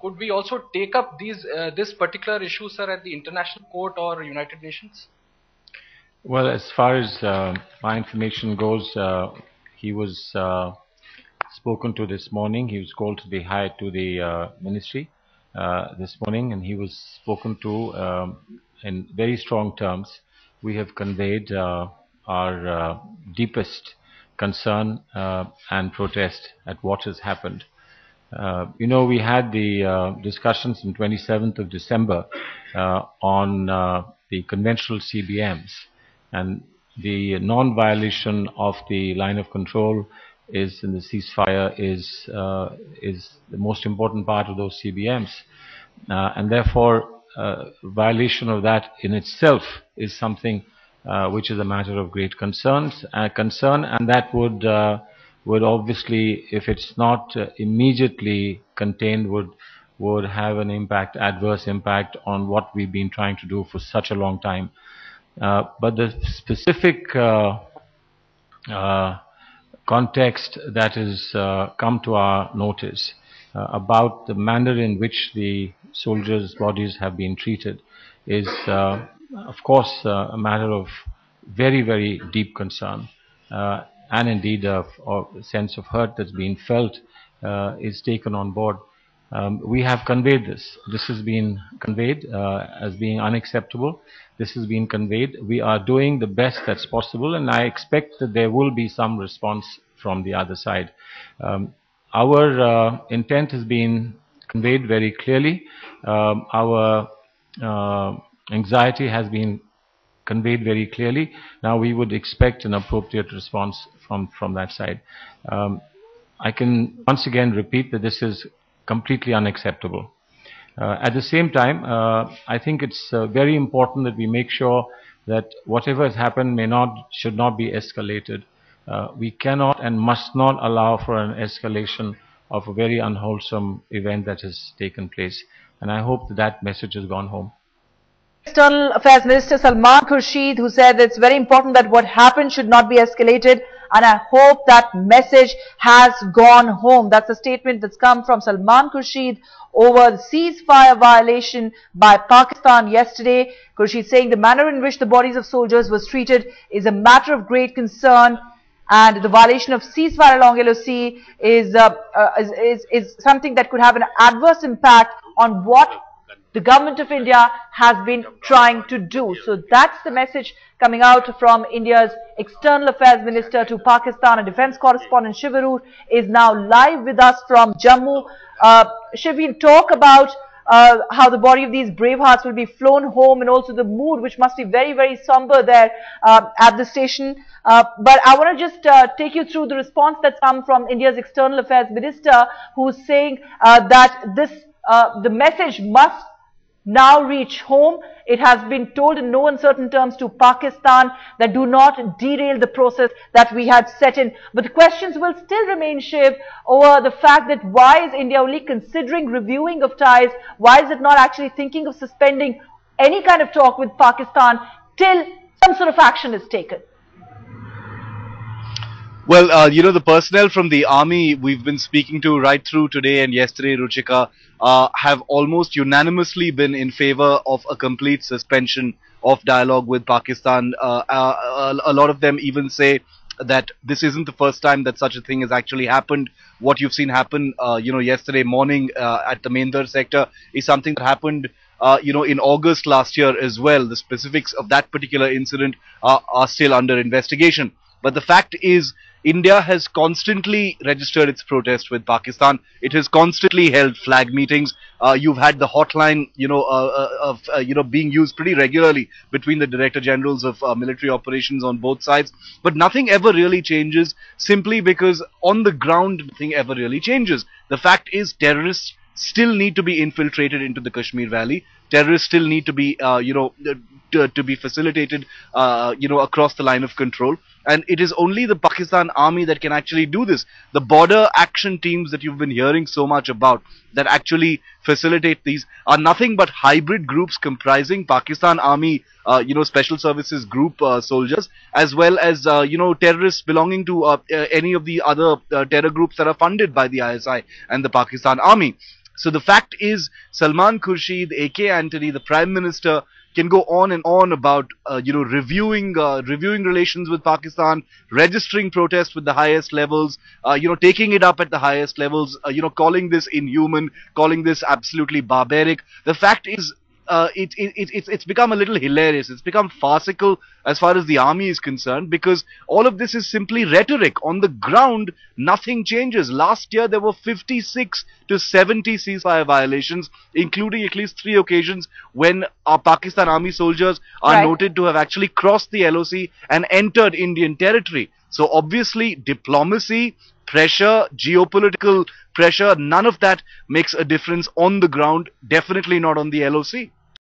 could we also take up this particular issue, sir, at the International Court or United Nations? Well, as far as my information goes, he was spoken to this morning. He was called to the ministry this morning, and he was spoken to in very strong terms. We have conveyed our deepest concern and protest at what has happened. We had the discussions on 27th of December on the conventional CBMs, and the non-violation of the line of control is in the ceasefire is the most important part of those CBMs, and therefore violation of that in itself is something which is a matter of great concern, and that would obviously, if it's not immediately contained, would have an adverse impact on what we've been trying to do for such a long time. But the specific context that has come to our notice about the manner in which the soldiers' bodies have been treated is, of course, a matter of very, very deep concern, and indeed a sense of hurt that's been felt is taken on board. We have conveyed this. This has been conveyed as being unacceptable. This has been conveyed. We are doing the best that's possible, and I expect that there will be some response from the other side. Our intent has been conveyed very clearly. Our anxiety has been conveyed very clearly. Now we would expect an appropriate response from that side. I can once again repeat that this is completely unacceptable. At the same time, I think it's very important that we make sure that whatever has happened should not be escalated. We cannot and must not allow for an escalation of a very unwholesome event that has taken place. And I hope that message has gone home. External Affairs Minister Salman Khurshid, who said it's very important that what happened should not be escalated, and I hope that message has gone home. That's a statement that's come from Salman Khurshid over the ceasefire violation by Pakistan yesterday. Khurshid saying the manner in which the bodies of soldiers was treated is a matter of great concern, and the violation of ceasefire along LOC is something that could have an adverse impact on what the government of India has been trying to do. So that's the message coming out from India's External Affairs Minister to Pakistan. And defense correspondent Shivarur is now live with us from Jammu. Shiv, we'll talk about how the body of these brave hearts will be flown home, and also the mood, which must be very, very somber there at the station. But I want to just take you through the response that's come from India's External Affairs Minister, who's saying that the message must now reach home. It has been told in no uncertain terms to Pakistan that do not derail the process that we had set in. But the questions will still remain, Shiv, over the fact that why is India only considering reviewing of ties? Why is it not actually thinking of suspending any kind of talk with Pakistan till some sort of action is taken? Well, the personnel from the army we've been speaking to right through today and yesterday, Ruchika, have almost unanimously been in favor of a complete suspension of dialogue with Pakistan. A lot of them even say that this isn't the first time that such a thing has actually happened. What you've seen happen, yesterday morning at the Mendar sector is something that happened in August last year as well. The specifics of that particular incident are still under investigation. But the fact is, India has constantly registered its protest with Pakistan. It has constantly held flag meetings. You've had the hotline, being used pretty regularly between the Director Generals of military operations on both sides. But nothing ever really changes, simply because on the ground, nothing ever really changes. The fact is, terrorists still need to be infiltrated into the Kashmir Valley. Terrorists still need to be, to be facilitated, across the line of control. And it is only the Pakistan army that can actually do this. The border action teams that you've been hearing so much about that actually facilitate these are nothing but hybrid groups comprising Pakistan army, special services group soldiers, as well as, terrorists belonging to any of the other terror groups that are funded by the ISI and the Pakistan army. So the fact is, Salman Khurshid, A.K. Antony, the Prime Minister, can go on and on about reviewing relations with Pakistan, registering protests with the highest levels, taking it up at the highest levels, calling this inhuman, calling this absolutely barbaric. The fact is, it's become a little hilarious. It's become farcical as far as the army is concerned, because all of this is simply rhetoric. On the ground, nothing changes. Last year there were 56 to 70 ceasefire violations, including at least 3 occasions when our Pakistan army soldiers are noted to have actually crossed the LOC and entered Indian territory. So obviously diplomacy, pressure, geopolitical pressure, none of that makes a difference on the ground, definitely not on the LOC.